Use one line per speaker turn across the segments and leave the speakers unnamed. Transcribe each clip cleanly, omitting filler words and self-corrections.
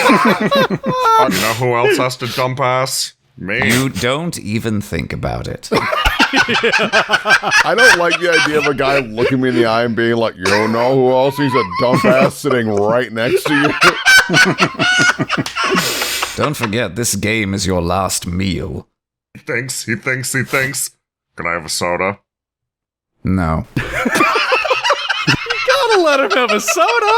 You know who else has to dump ass? Me.
You don't even think about it.
I don't like the idea of a guy looking me in the eye and being like, you know who else needs a dump ass sitting right next to you?
Don't forget, this game is your last meal.
He thinks. Can I have a soda?
No.
Gotta let him have a soda.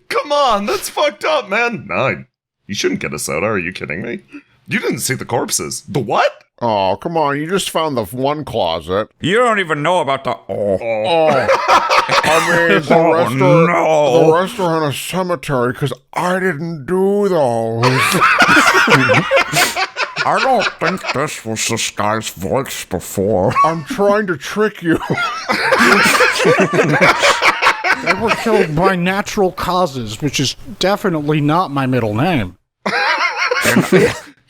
Come on, that's fucked up, man. No, you shouldn't get a soda. Are you kidding me? You didn't see the corpses. The what?
Oh, come on. You just found the one closet.
You don't even know about the...
Oh. I mean, the rest are in a cemetery because I didn't do those.
I don't think this was this guy's voice before.
I'm trying to trick you.
They were killed by natural causes, which is definitely not my middle name.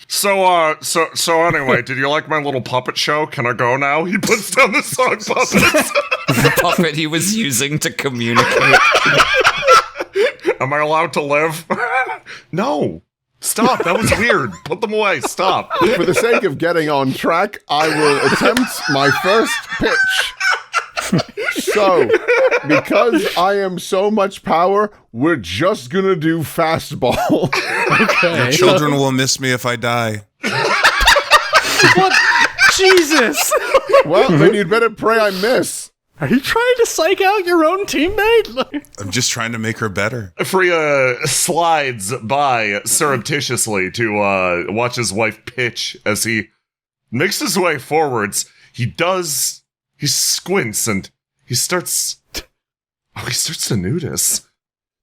So anyway, did you like my little puppet show? Can I go now? He puts down the song puppets.
The puppet he was using to communicate.
Am I allowed to live? No. Stop. That was weird. Put them away. Stop.
For the sake of getting on track, I will attempt my first pitch. So, because I am so much power, we're just gonna do fastball.
Okay.
Your children will miss me if I die.
What? Jesus!
Well, then you'd better pray I miss.
Are you trying to psych out your own teammate?
I'm just trying to make her better.
Freya slides by surreptitiously to watch his wife pitch as he makes his way forwards. He squints and he starts to notice.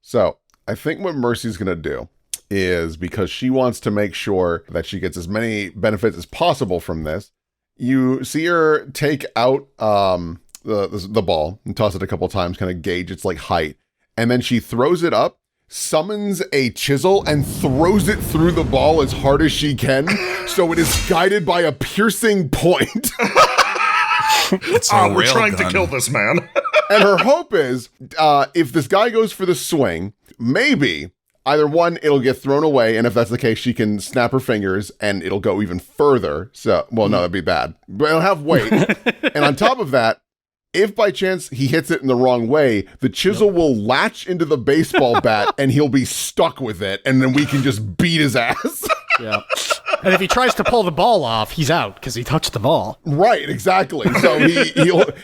So, I think what Mercy's gonna do is, because she wants to make sure that she gets as many benefits as possible from this, you see her take out the ball and toss it a couple times, kind of gauge its like height, and then she throws it up, summons a chisel, and throws it through the ball as hard as she can, so it is guided by a piercing point.
We're trying to kill this man.
And her hope is, if this guy goes for the swing, maybe either one, it'll get thrown away, and if that's the case, she can snap her fingers and it'll go even further. So, well, no, that'd be bad, but it'll have weight. And on top of that, if by chance he hits it in the wrong way, the chisel will latch into the baseball bat and he'll be stuck with it, and then we can just beat his ass.
Yeah. And if he tries to pull the ball off, he's out because he touched the ball.
Right, exactly. So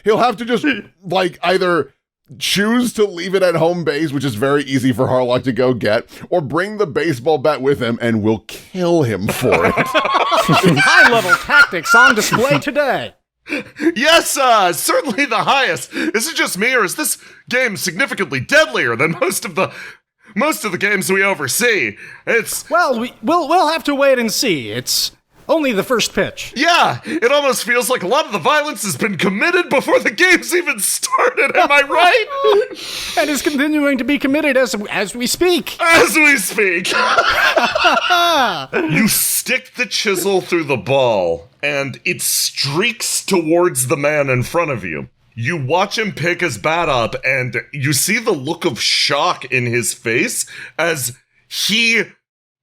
he'll have to just like either choose to leave it at home base, which is very easy for Harlock to go get, or bring the baseball bat with him and we'll kill him for it.
High-level tactics on display today.
Yes, certainly the highest. Is it just me, or is this game significantly deadlier than most of the games we oversee?
Well, we'll have to wait and see. It's only the first pitch.
Yeah, it almost feels like a lot of the violence has been committed before the game's even started. Am I right?
And is continuing to be committed as we speak.
As we speak. You stick the chisel through the ball, and it streaks towards the man in front of you. You watch him pick his bat up, and you see the look of shock in his face as he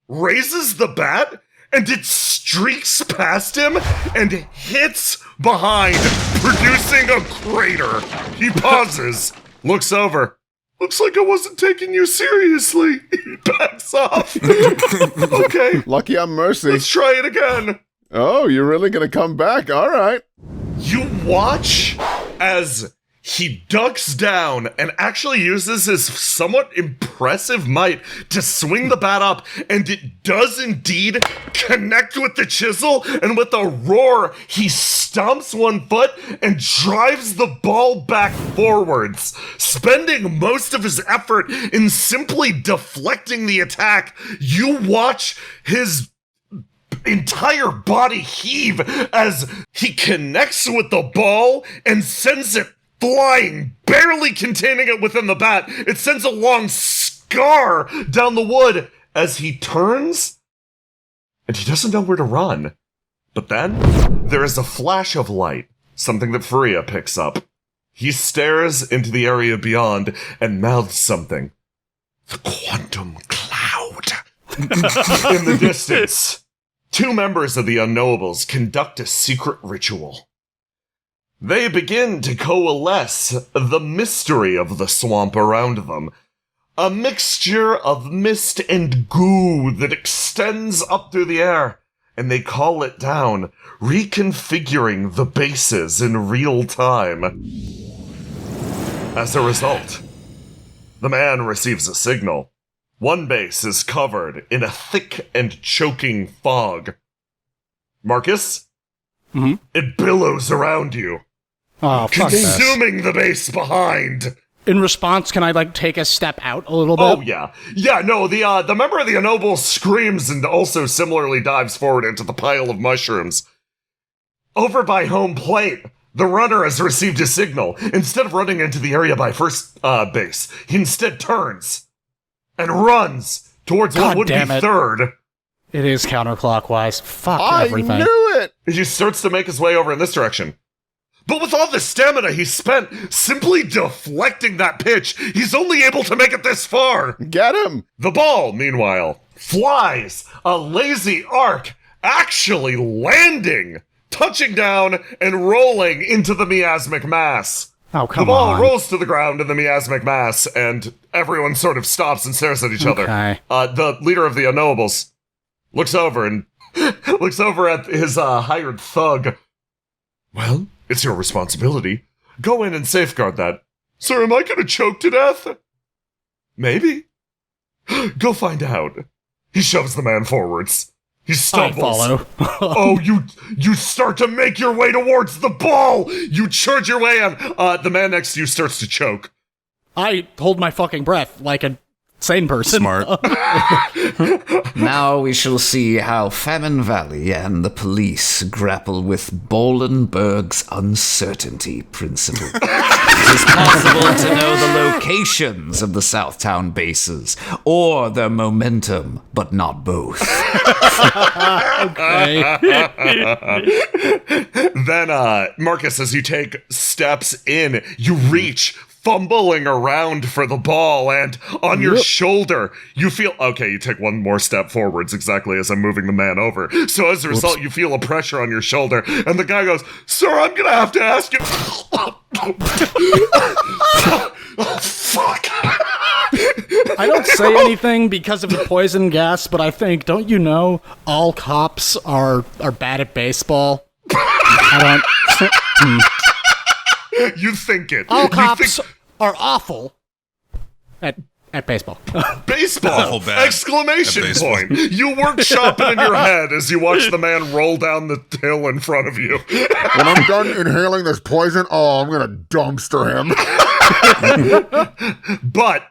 raises the bat, and it streaks past him and hits behind, producing a crater. He pauses, looks over. Looks like I wasn't taking you seriously. He backs off. Okay.
Lucky I'm Mercy.
Let's try it again.
Oh, you're really gonna come back? All right.
You watch as he ducks down and actually uses his somewhat impressive might to swing the bat up, and it does indeed connect with the chisel, and with a roar, he stomps one foot and drives the ball back forwards, spending most of his effort in simply deflecting the attack. You watch his entire body heave as he connects with the ball and sends it flying, barely containing it within the bat. It sends a long scar down the wood as he turns, and he doesn't know where to run. But then there is a flash of light, something that Freya picks up. He stares into the area beyond and mouths something. The quantum cloud. In the distance, two members of the Unknowables conduct a secret ritual. They begin to coalesce the mystery of the swamp around them, a mixture of mist and goo that extends up through the air, and they call it down, reconfiguring the bases in real time. As a result, the man receives a signal. One base is covered in a thick and choking fog. Marcus?
Mhm.
It billows around you,
Oh, fuck this.
consuming the base behind.
In response, can I, take a step out a little bit?
Oh, yeah. Yeah, no, the member of the Unknowable screams and also similarly dives forward into the pile of mushrooms. Over by home plate, the runner has received a signal. Instead of running into the area by first base, he instead turns and runs towards what
God
would be
damn it.
third.
It is counterclockwise. Fuck
I
everything.
knew it!
He starts to make his way over in this direction. But with all the stamina he spent simply deflecting that pitch, he's only able to make it this far.
Get him!
The ball, meanwhile, flies a lazy arc, actually landing, touching down and rolling into the miasmic mass.
Oh,
The
come
ball
on.
rolls to the ground in the miasmic mass, and everyone sort of stops and stares at each other.
Okay.
The leader of the Unknowables looks over and looks over at his hired thug. Well, it's your responsibility. Go in and safeguard that. Sir, am I gonna choke to death? Maybe. Go find out. He shoves the man forwards. He
I
stumbles.
follow.
Oh, you start to make your way towards the ball! You charge your way in. The man next to you starts to choke.
I hold my fucking breath like a sane person.
Smart.
Now we shall see how Famine Valley and the police grapple with Bolenberg's uncertainty principle. It is possible to know the locations of the Southtown bases, or their momentum, but not both.
Okay.
Then, Marcus, as you take steps in, you reach, fumbling around for the ball, and on your shoulder, you feel... Okay, you take one more step forwards, exactly as I'm moving the man over. So as a result, you feel a pressure on your shoulder, and the guy goes, Sir, I'm gonna have to ask you... Oh, fuck.
I don't say anything because of the poison gas, but I think, don't you know, all cops are bad at baseball? I don't...
You think it.
All
You
cops
think
are awful at baseball.
baseball!
Awful bad
Exclamation
at baseball.
point! You workshop it in your head as you watch the man roll down the hill in front of you.
When I'm done inhaling this poison, I'm gonna dumpster him.
But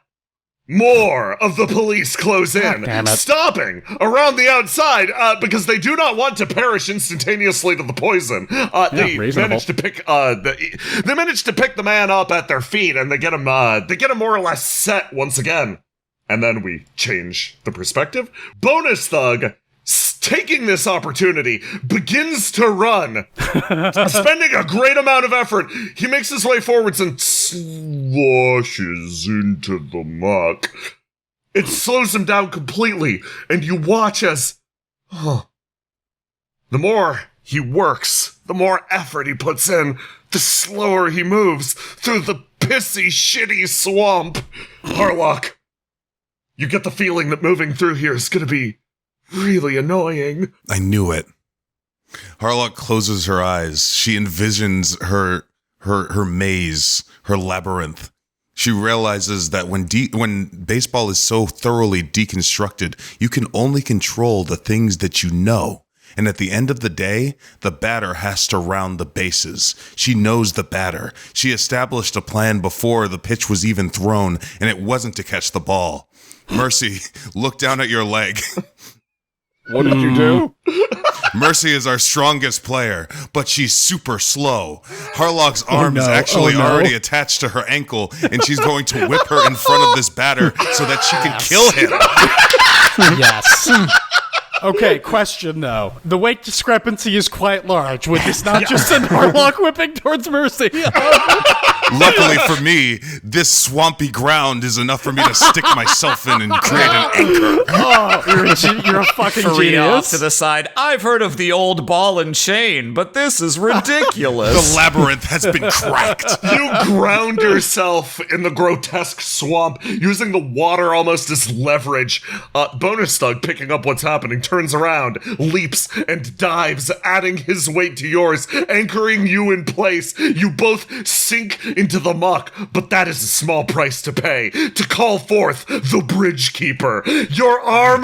more of the police close in,
damn it.
stopping around the outside because they do not want to perish instantaneously to the poison. They
reasonable.
manage to pick they manage to pick the man up at their feet, and they get him more or less set once again. And then we change the perspective. Bonus Thug, taking this opportunity, begins to run, spending a great amount of effort. He makes his way forwards and sloshes into the muck. It slows him down completely, and you watch as... the more he works, the more effort he puts in, the slower he moves through the pissy, shitty swamp. Harlock, you get the feeling that moving through here is gonna be really annoying.
I knew it. Harlock closes her eyes. She envisions her maze, her labyrinth. She realizes that when baseball is so thoroughly deconstructed, you can only control the things that you know. And at the end of the day, the batter has to round the bases. She knows the batter. She established a plan before the pitch was even thrown, and it wasn't to catch the ball. Mercy, look down at your leg.
What did you do?
Mercy is our strongest player, but she's super slow. Harlock's arm is actually already attached to her ankle, and she's going to whip her in front of this batter so that she can kill him.
Yes. Okay, question though. The weight discrepancy is quite large. Would this not just send Harlock whipping towards Mercy?
Luckily for me, this swampy ground is enough for me to stick myself in and create an anchor.
Oh, you're a fucking
Free off
genius.
to the side. I've heard of the old ball and chain, but this is ridiculous.
The labyrinth has been cracked.
You ground yourself in the grotesque swamp, using the water almost as leverage. Bonus Thug, picking up what's happening, turns around, leaps, and dives, adding his weight to yours, anchoring you in place. You both sink into the muck, but that is a small price to pay to call forth the Bridge Keeper. Your arm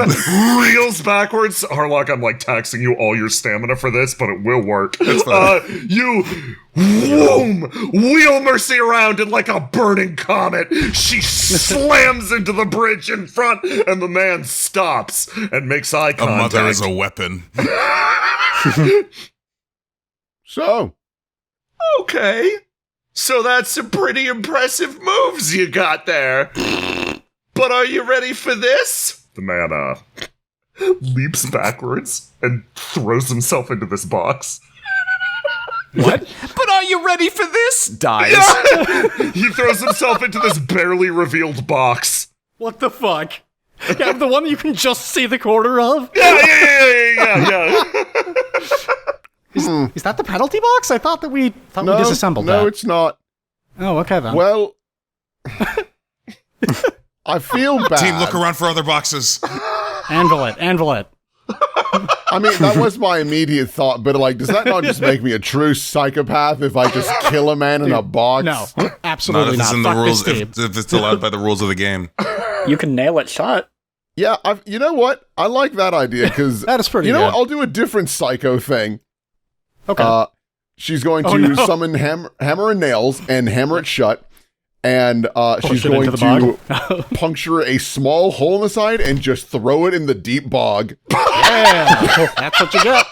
reels backwards. Harlock, I'm like taxing you all your stamina for this, but it will work. You wheel Mercy around, and like a burning comet, she slams into the bridge in front, and the man stops and makes eye
A
contact.
mother is a weapon.
So,
Okay. So that's some pretty impressive moves you got there. But are you ready for this? The man, leaps backwards and throws himself into this box.
What? But are you ready for this? Dies.
He throws himself into this barely revealed box.
What the fuck? Yeah, the one that you can just see the corner of?
Yeah.
Is that the penalty box? I thought we disassembled that.
No, it's not.
Oh, okay then.
Well, I feel bad.
Team, look around for other boxes.
Anvil it.
I mean, that was my immediate thought, but like, does that not just make me a true psychopath if I just kill a man in a box?
No,
Not
absolutely
if
not.
it's in the
Fuck
rules.
this team.
If it's allowed by the rules of the game.
You can nail it shut.
Yeah, you know what? I like that idea because
That is pretty
You know
good.
what? I'll do a different psycho thing.
Okay.
She's going to summon hammer and nails and hammer it shut, and she's
it
going
into the
to puncture a small hole in the side and just throw it in the deep bog.
Yeah, that's what you get.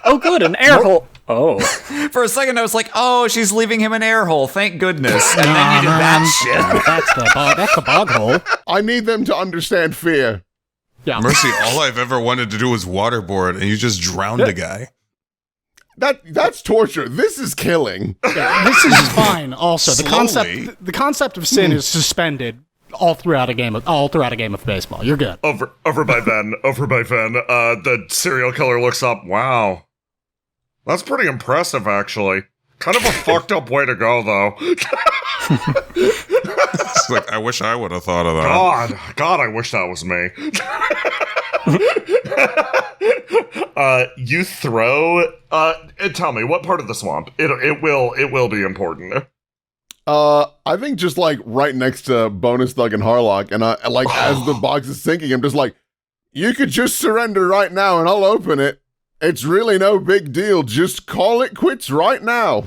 Oh, good, an air hole. Oh,
For a second, I was like, oh, she's leaving him an air hole. Thank goodness. And then you did that shit.
That's the bog hole.
I need them to understand fear.
Yeah.
Mercy, all I've ever wanted to do was waterboard, and you just drowned a guy.
That's torture. This is killing.
Yeah, this is fine. Also,
Slowly.
the concept of sin is suspended all throughout a game of baseball. You're good.
Over by Ben. The serial killer looks up. Wow. That's pretty impressive, actually. Kind of a fucked up way to go, though.
It's like, I wish I would have thought of that.
God, I wish that was me. You throw. Tell me, what part of the swamp? It will be important.
I think just like right next to Bonus Thug and Harlock, and as the box is sinking, I'm just like, you could just surrender right now and I'll open it. It's really no big deal. Just call it quits right now.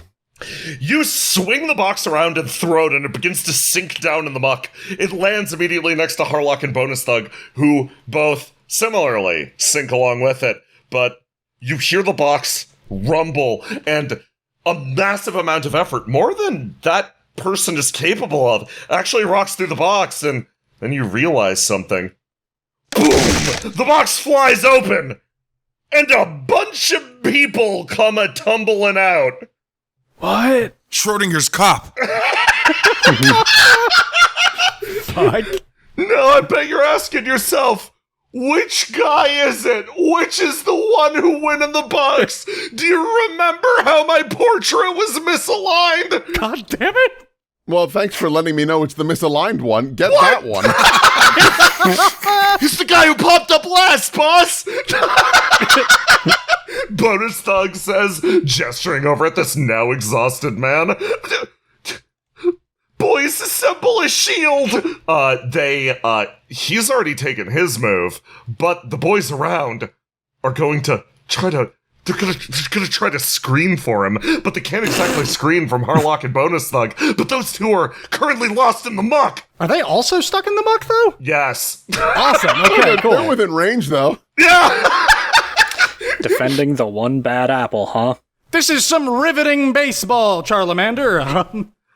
You swing the box around and throw it, and it begins to sink down in the muck. It lands immediately next to Harlock and Bonus Thug, who both similarly sink along with it. But you hear the box rumble, and a massive amount of effort, more than that person is capable of, actually rocks through the box, and then you realize something. Boom! The box flies open, and a bunch of people come a-tumbling out.
What?
Schrodinger's cop.
Fuck.
No, I bet you're asking yourself, which guy is it? Which is the one who went in the box? Do you remember how my portrait was misaligned?
God damn it.
Well, thanks for letting me know it's the misaligned one. Get that one.
He's the guy who popped up last, boss! Bonus Thug says, gesturing over at this now exhausted man. Boys, assemble a shield! He's already taken his move, but the boys around are going to try to... They're gonna try to screen for him, but they can't exactly screen from Harlock and Bonus Thug, but those two are currently lost in the muck!
Are they also stuck in the muck, though?
Yes.
Awesome. Okay, cool.
They're within range, though.
Yeah!
defending the one bad apple, huh?
This is some riveting baseball, Charlemander.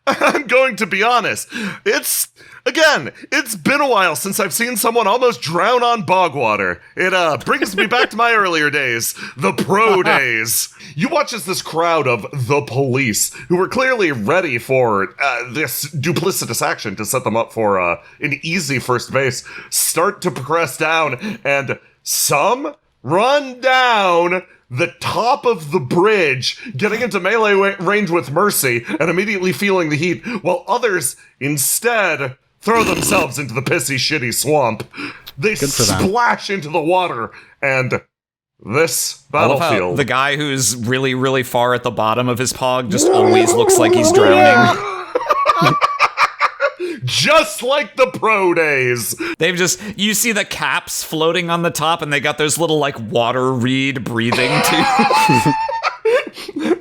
I'm going to be honest. It's been a while since I've seen someone almost drown on bog water. It brings me back to my earlier days, the pro days. You watch as this crowd of the police, who were clearly ready for this duplicitous action to set them up for an easy first base, start to progress down, and some run down the top of the bridge, getting into melee range with Mercy and immediately feeling the heat, while others instead throw themselves into the pissy, shitty swamp. They splash into the water, and this battlefield...
The guy who's really, really far at the bottom of his pog just always looks like he's drowning.
Just like the pro days.
You see the caps floating on the top, and they got those little, like, water reed breathing, too.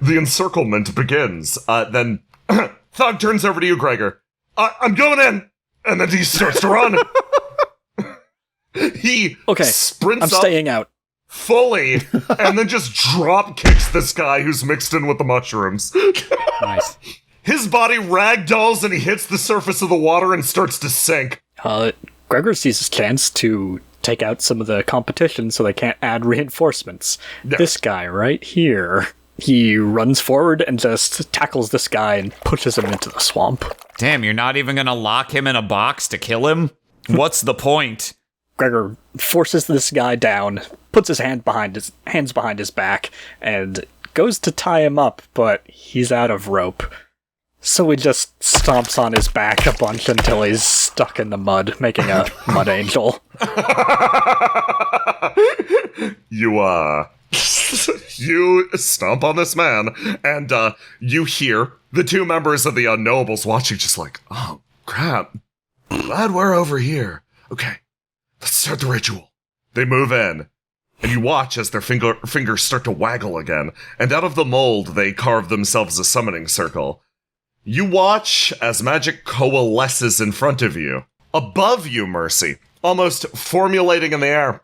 The encirclement begins. Then Thug turns over to you, Gregor. I'm going in. And then he starts to run. He sprints
I'm staying out.
fully, and then just drop kicks this guy who's mixed in with the mushrooms.
Nice.
His body ragdolls and he hits the surface of the water and starts to sink.
Gregor sees his chance to take out some of the competition so they can't add reinforcements.
Yeah.
This guy right here. He runs forward and just tackles this guy and pushes him into the swamp.
Damn, you're not even gonna lock him in a box to kill him? What's the point?
Gregor forces this guy down, puts his hands behind his back, and goes to tie him up, but he's out of rope. So he just stomps on his back a bunch until he's stuck in the mud, making a mud angel.
You stomp on this man, and you hear the two members of the Unknowables watching, just like, oh, crap. Glad we're over here. Okay, let's start the ritual. They move in, and you watch as their fingers start to waggle again, and out of the mold, they carve themselves a summoning circle. You watch as magic coalesces in front of you. Above you, Mercy, almost formulating in the air.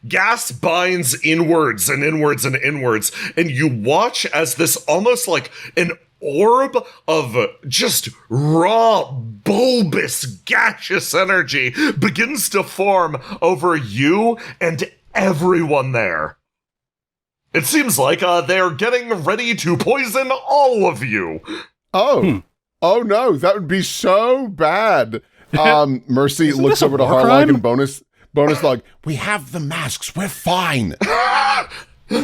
Gas binds inwards and inwards and inwards, and you watch as this almost like an orb of just raw, bulbous, gaseous energy begins to form over you and everyone there. It seems like they're getting ready to poison all of you.
Oh no, that would be so bad. Mercy looks over to
war
Harlock
crime?
and bonus log. We have the masks. We're fine.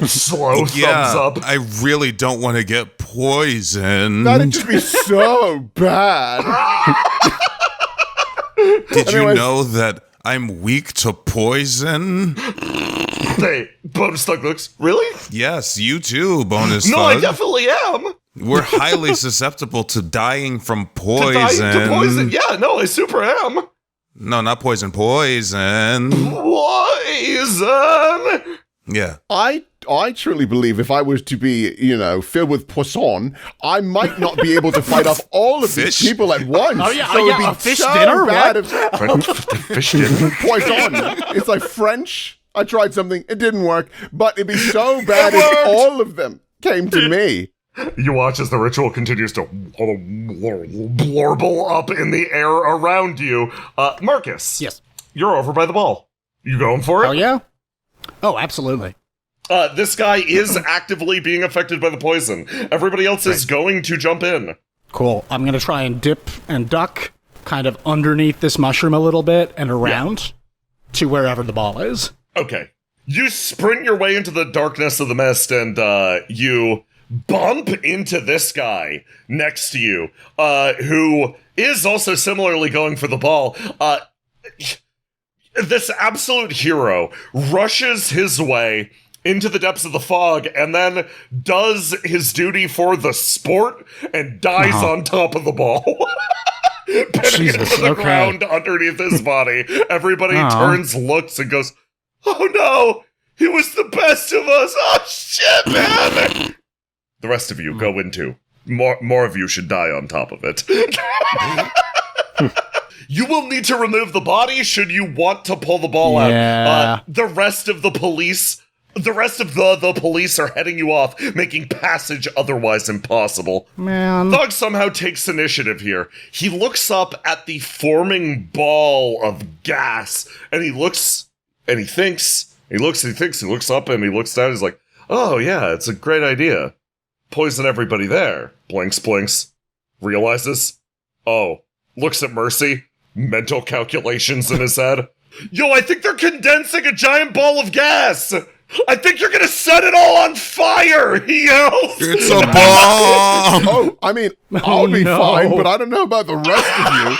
Slow thumbs up.
I really don't want to get poisoned.
That'd just be so bad.
Did you know that I'm weak to poison?
Hey, Bonus Thug looks, really?
Yes, you too, Bonus
No,
Thug.
I definitely am.
We're highly susceptible to dying from poison.
To poison. Yeah, no, I super am.
No, not poison. Poison.
Poison.
Yeah.
I truly believe if I was to be, filled with poisson, I might not be able to fight off all of these
Fish?
people at once.
Oh, yeah,
so it'd be
a fish
so
dinner?
bad
What?
Fish dinner.
Poisson. It's like French. I tried something, it didn't work, but it'd be so bad if all of them came to me.
You watch as the ritual continues to blorble up in the air around you. Marcus.
Yes.
You're over by the ball. You going for it?
Oh, yeah? Oh, absolutely.
This guy is actively being affected by the poison. Everybody else is going to jump in.
Cool. I'm going to try and dip and duck kind of underneath this mushroom a little bit and around to wherever the ball is.
Okay. You sprint your way into the darkness of the mist, and you bump into this guy next to you, who is also similarly going for the ball. This absolute hero rushes his way into the depths of the fog and then does his duty for the sport and dies on top of the ball. Pinning into the ground underneath his body. Everybody turns, looks, and goes, "Oh no! He was the best of us! Oh shit, man!" The rest of you go into. More of you should die on top of it. You will need to remove the body should you want to pull the ball out. The rest of the police The rest of the police are heading you off, making passage otherwise impossible.
Man.
Thug somehow takes initiative here. He looks up at the forming ball of gas, and he looks, and he thinks, he looks up, and he looks down, and he's like, oh yeah, it's a great idea. Poison everybody there. Blinks, realizes, oh, looks at Mercy, mental calculations in his head. Yo, I think they're condensing a giant ball of gas! I think you're gonna set it all on fire! He yells!
It's a bomb!
Oh, I mean, I'll be fine, but I don't know about the rest of you.